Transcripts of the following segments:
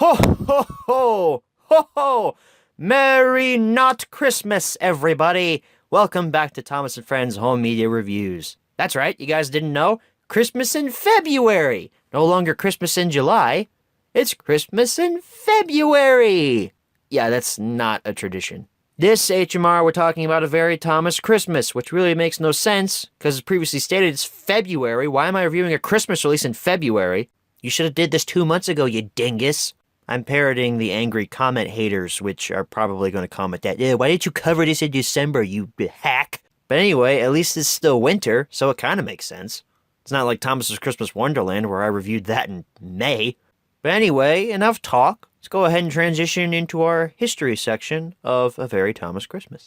Ho, ho, ho, ho, ho! Merry not Christmas, everybody! Welcome back to Thomas and Friends Home Media Reviews. That's right, you guys didn't know? Christmas in February! No longer Christmas in July. It's Christmas in February! Yeah, that's not a tradition. This HMR, we're talking about a very Thomas Christmas, which really makes no sense, because as previously stated, it's February. Why am I reviewing a Christmas release in February? You should have did this 2 months ago, you dingus. I'm parroting the angry comment haters, which are probably going to comment that, why didn't you cover this in December, you hack? But anyway, at least it's still winter, so it kind of makes sense. It's not like Thomas's Christmas Wonderland, where I reviewed that in May. But anyway, enough talk. Let's go ahead and transition into our history section of A Very Thomas Christmas.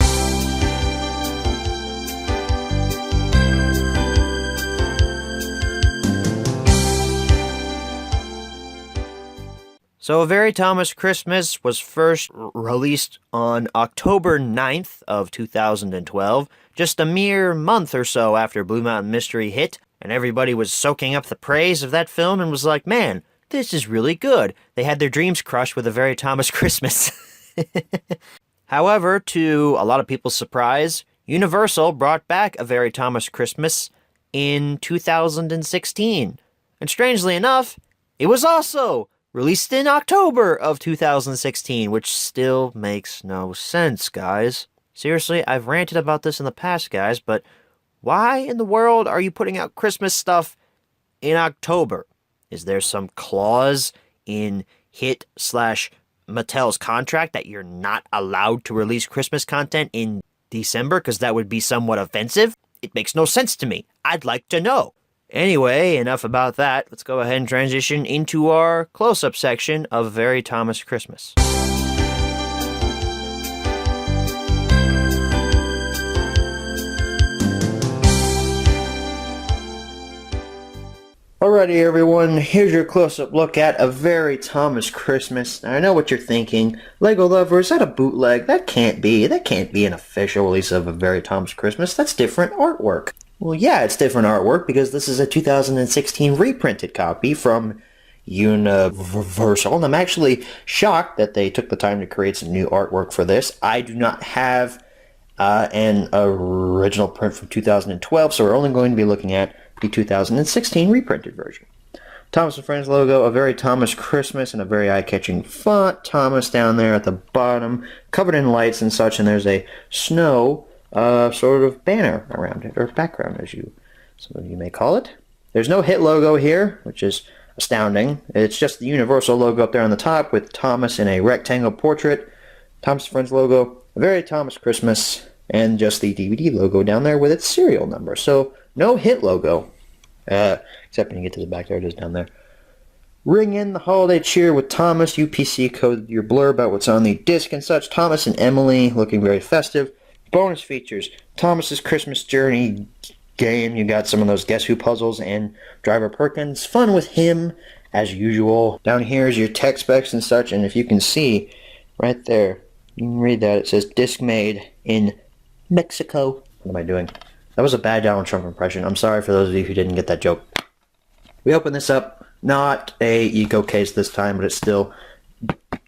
So A Very Thomas Christmas was first released on October 9th of 2012, just a mere month or so after Blue Mountain Mystery hit, and everybody was soaking up the praise of that film and was like, man, this is really good. They had their dreams crushed with A Very Thomas Christmas. However, to a lot of people's surprise, Universal brought back A Very Thomas Christmas in 2016. And strangely enough, it was also released in October of 2016, which still makes no sense, guys. Seriously, I've ranted about this in the past, guys, but why in the world are you putting out Christmas stuff in October? Is there some clause in Mattel's contract that you're not allowed to release Christmas content in December because that would be somewhat offensive? It makes no sense to me. I'd like to know. Anyway, enough about that. Let's go ahead and transition into our close-up section of Very Thomas Christmas. Alrighty everyone, here's your close-up look at A Very Thomas Christmas. Now, I know what you're thinking. Lego lover, is that a bootleg? That can't be an official release of A Very Thomas Christmas. That's different artwork. Well, yeah, it's different artwork because this is a 2016 reprinted copy from Universal, and I'm actually shocked that they took the time to create some new artwork for this. I do not have an original print from 2012, so we're only going to be looking at the 2016 reprinted version. Thomas and Friends logo, A Very Thomas Christmas, in a very eye-catching font. Thomas down there at the bottom, covered in lights and such, and there's a snow sort of banner around it, or background, as some of you may call it. There's no hit logo here, which is astounding. It's just the Universal logo up there on the top with Thomas in a rectangle portrait. Thomas and Friends logo, A Very Thomas Christmas, and just the DVD logo down there with its serial number. So no hit logo, except when you get to the back, there it is down there. Ring in the holiday cheer with Thomas. UPC code your blurb about what's on the disc and such. Thomas and Emily looking very festive. Bonus features, Thomas's Christmas Journey game. You got some of those Guess Who puzzles and Driver Perkins. Fun with him, as usual. Down here is your tech specs and such, and if you can see, right there, you can read that. It says, disc made in Mexico. What am I doing? That was a bad Donald Trump impression. I'm sorry for those of you who didn't get that joke. We open this up, not a eco case this time, but it's still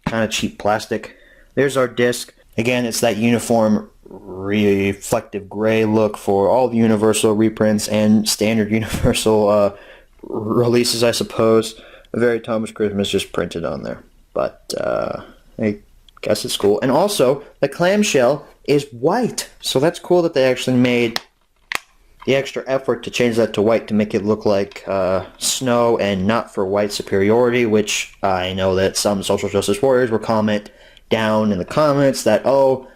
kind of cheap plastic. There's our disc. Again, it's that uniform reflective gray look for all the Universal reprints and standard Universal releases, I suppose. A Very Thomas Christmas just printed on there. But I guess it's cool. And also, the clamshell is white. So that's cool that they actually made the extra effort to change that to white to make it look like snow and not for white superiority, which I know that some social justice warriors will comment down in the comments that, oh,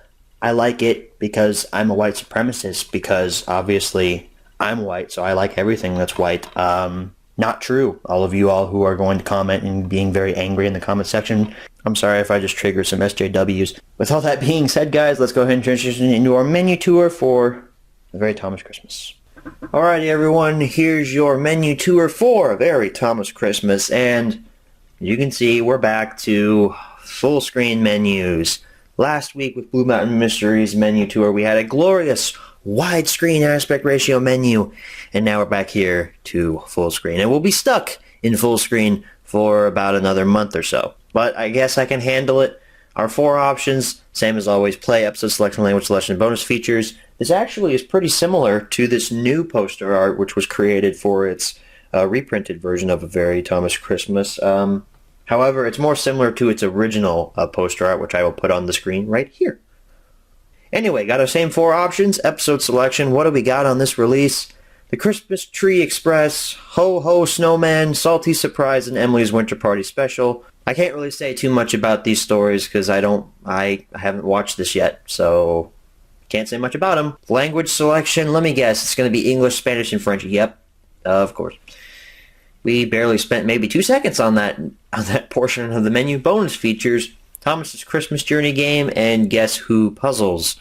I like it because I'm a white supremacist, because obviously I'm white, so I like everything that's white. Not true. All of you all who are going to comment and being very angry in the comment section, I'm sorry if I just triggered some SJWs. With all that being said, guys, let's go ahead and transition into our menu tour for A Very Thomas Christmas. Alrighty, everyone, here's your menu tour for A Very Thomas Christmas, and you can see we're back to full screen menus. Last week with Blue Mountain Mysteries menu tour, we had a glorious widescreen aspect ratio menu, and now we're back here to full screen. And we'll be stuck in full screen for about another month or so. But I guess I can handle it. Our 4 options, same as always, play, episode selection, language selection, bonus features. This actually is pretty similar to this new poster art, which was created for its reprinted version of A Very Thomas Christmas. However, it's more similar to its original poster art, which I will put on the screen right here. Anyway, got our same 4 options. Episode selection, what do we got on this release? The Christmas Tree Express, Ho Ho Snowman, Salty Surprise, and Emily's Winter Party Special. I can't really say too much about these stories because I haven't watched this yet, so can't say much about them. Language selection, let me guess, it's going to be English, Spanish, and French. Yep, of course. We barely spent maybe 2 seconds on that portion of the menu. Bonus features, Thomas's Christmas Journey game, and Guess Who puzzles.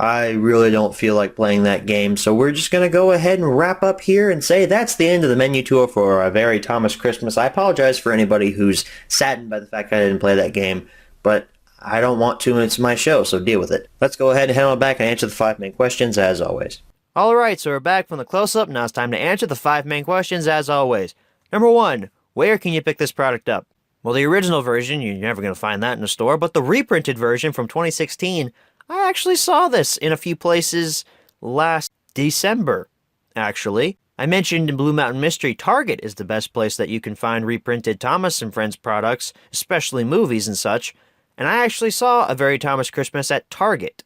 I really don't feel like playing that game, so we're just going to go ahead and wrap up here and say that's the end of the menu tour for A Very Thomas Christmas. I apologize for anybody who's saddened by the fact I didn't play that game, but I don't want to, and it's my show, so deal with it. Let's go ahead and head on back and answer the 5 main questions as always. Alright, so we're back from the close-up. Now it's time to answer the 5 main questions as always. Number 1, where can you pick this product up? Well, the original version, you're never going to find that in a store, but the reprinted version from 2016, I actually saw this in a few places last December, actually. I mentioned in Blue Mountain Mystery, Target is the best place that you can find reprinted Thomas and Friends products, especially movies and such, and I actually saw A Very Thomas Christmas at Target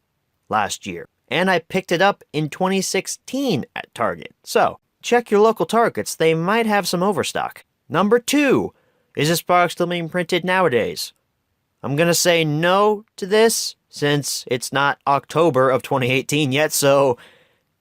last year, and I picked it up in 2016 at Target. So, check your local Targets, they might have some overstock. Number 2, is this product still being printed nowadays? I'm gonna say no to this, since it's not October of 2018 yet, so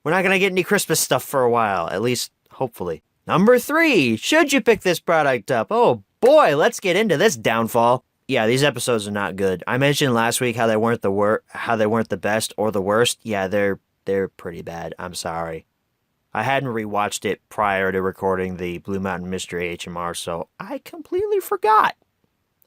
we're not gonna get any Christmas stuff for a while, at least, hopefully. Number 3, should you pick this product up? Oh boy, let's get into this downfall. Yeah, these episodes are not good. I mentioned last week how they weren't the best or the worst. Yeah, they're pretty bad. I'm sorry. I hadn't rewatched it prior to recording the Blue Mountain Mystery HMR, so I completely forgot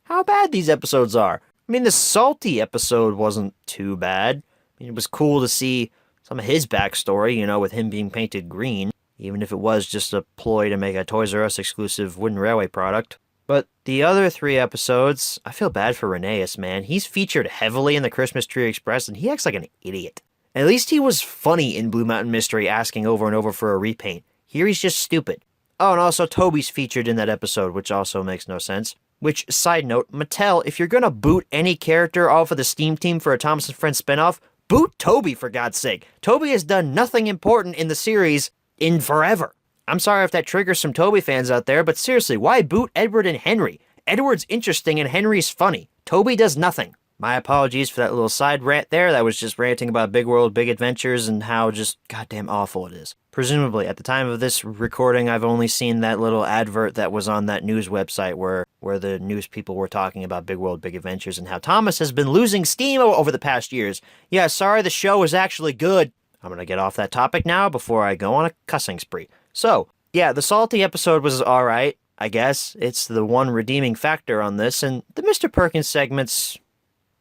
how bad these episodes are. I mean, the Salty episode wasn't too bad. I mean, it was cool to see some of his backstory, with him being painted green, even if it was just a ploy to make a Toys R Us exclusive Wooden Railway product. But the other 3 episodes, I feel bad for Rheneas, man. He's featured heavily in the Christmas Tree Express, and he acts like an idiot. At least he was funny in Blue Mountain Mystery, asking over and over for a repaint. Here he's just stupid. Oh, and also Toby's featured in that episode, which also makes no sense. Which, side note, Mattel, if you're gonna boot any character off of the Steam Team for a Thomas & Friends spinoff, boot Toby, for God's sake. Toby has done nothing important in the series in forever. I'm sorry if that triggers some Toby fans out there, but seriously, why boot Edward and Henry? Edward's interesting and Henry's funny. Toby does nothing. My apologies for that little side rant there. That was just ranting about Big World, Big Adventures, and how just goddamn awful it is. Presumably, at the time of this recording, I've only seen that little advert that was on that news website where the news people were talking about Big World, Big Adventures and how Thomas has been losing steam over the past years. Yeah, sorry, the show is actually good. I'm gonna get off that topic now before I go on a cussing spree. So, yeah, the Salty episode was alright, I guess. It's the one redeeming factor on this, and the Mr. Perkins segments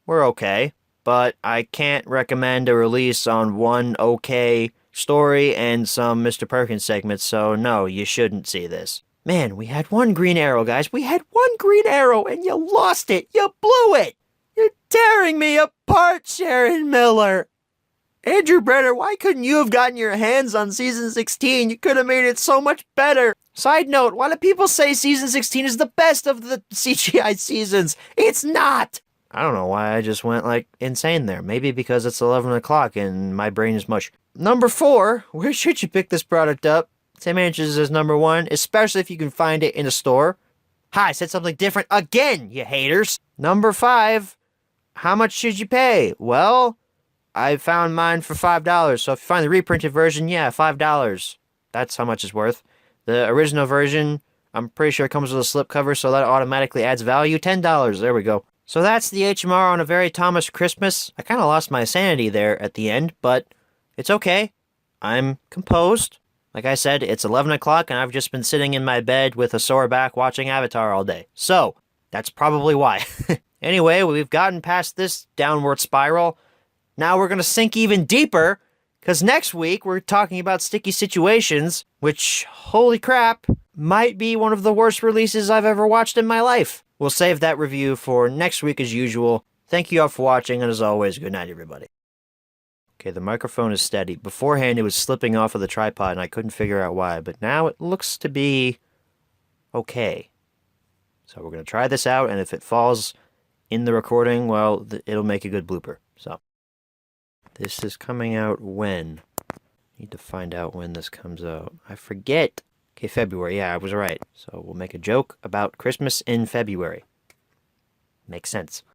were okay, but I can't recommend a release on one okay story and some Mr. Perkins segments, so no, you shouldn't see this. Man, we had one Green Arrow, guys. We had one Green Arrow, and you lost it. You blew it. You're tearing me apart, Sharon Miller. Andrew Brenner, why couldn't you have gotten your hands on Season 16? You could have made it so much better. Side note, why do people say Season 16 is the best of the CGI seasons? It's not! I don't know why I just went, insane there. Maybe because it's 11 o'clock and my brain is mush. Number 4, where should you pick this product up? Same answers as number 1, especially if you can find it in a store. Ha, I said something different again, you haters! Number 5, how much should you pay? Well, I found mine for $5, so if you find the reprinted version, yeah, $5. That's how much it's worth. The original version, I'm pretty sure it comes with a slipcover, so that automatically adds value. $10, there we go. So that's the HMR on A Very Thomas Christmas. I kind of lost my sanity there at the end, but it's okay. I'm composed. Like I said, it's 11 o'clock and I've just been sitting in my bed with a sore back watching Avatar all day. So, that's probably why. Anyway, we've gotten past this downward spiral. Now we're going to sink even deeper, Because next week, we're talking about Sticky Situations, which, holy crap, might be one of the worst releases I've ever watched in my life. We'll save that review for next week as usual. Thank you all for watching, and as always, good night, everybody. Okay, the microphone is steady. Beforehand, it was slipping off of the tripod, and I couldn't figure out why, but now it looks to be okay. So we're going to try this out, and if it falls in the recording, well, it'll make a good blooper. So this is coming out when? Need to find out when this comes out. I forget. Okay, February. Yeah, I was right. So we'll make a joke about Christmas in February. Makes sense.